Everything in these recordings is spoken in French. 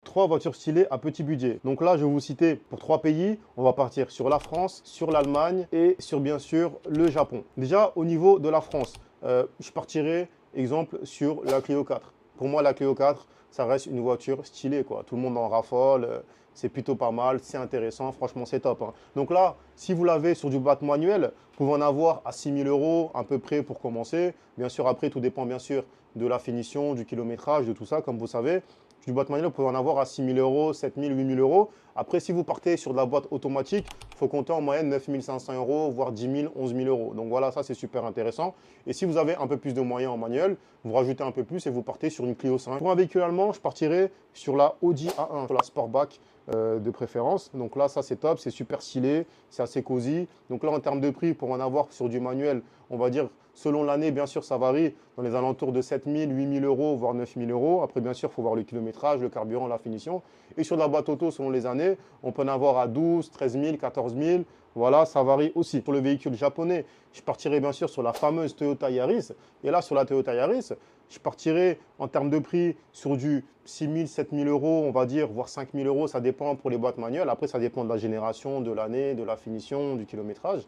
3 voitures stylées à petit budget. Donc là, je vais vous citer pour 3 pays. On va partir sur la France, sur l'Allemagne et sur bien sûr le Japon. Déjà, au niveau de la France, je partirai, exemple, sur la Clio 4. Pour moi, la Clio 4, ça reste une voiture stylée, quoi. Tout le monde en raffole, c'est plutôt pas mal, c'est intéressant, franchement, c'est top, hein. Donc là, si vous l'avez sur du boîte manuel, vous pouvez en avoir à 6 000 euros à peu près pour commencer. Bien sûr, après, tout dépend bien sûr de la finition, du kilométrage, de tout ça, comme vous savez. Du boîte manuel, vous pouvez en avoir à 6 000 euros, 7 000, 8 000 euros. Après, si vous partez sur de la boîte automatique, il faut compter en moyenne 9 500 euros, voire 10 000, 11 000 euros. Donc voilà, ça c'est super intéressant. Et si vous avez un peu plus de moyens en manuel, vous rajoutez un peu plus et vous partez sur une Clio 5. Pour un véhicule allemand, je partirai sur la Audi A1, sur la Sportback de préférence. Donc là, ça c'est top, c'est super stylé, c'est assez cosy. Donc là, en termes de prix, pour en avoir sur du manuel, on va dire selon l'année, bien sûr, ça varie dans les alentours de 7 000, 8 000 euros, voire 9 000 euros. Après, bien sûr, il faut voir le kilométrage, le carburant, la finition. Et sur la boîte auto, selon les années, on peut en avoir à 12, 13 000, 14 000. Voilà, ça varie aussi. Pour le véhicule japonais, je partirai bien sûr sur la fameuse Toyota Yaris. Et là, sur la Toyota Yaris, je partirai en termes de prix sur du 6 000, 7 000 euros, on va dire, voire 5 000 euros. Ça dépend pour les boîtes manuelles. Après, ça dépend de la génération, de l'année, de la finition, du kilométrage.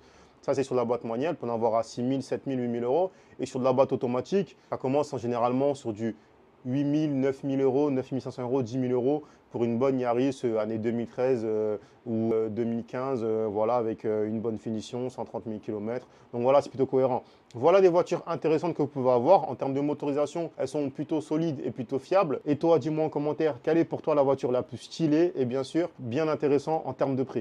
Ça, c'est sur la boîte manuelle, on peut en avoir à 6 000, 7 000, 8 000 euros. Et sur de la boîte automatique, ça commence généralement sur du 8 000, 9 000 euros, 9 500 euros, 10 000 euros pour une bonne Yaris année 2013 ou 2015, voilà, avec une bonne finition, 130 000 km. Donc voilà, c'est plutôt cohérent. Voilà des voitures intéressantes que vous pouvez avoir. En termes de motorisation, elles sont plutôt solides et plutôt fiables. Et toi, dis-moi en commentaire, quelle est pour toi la voiture la plus stylée et bien sûr, bien intéressant en termes de prix.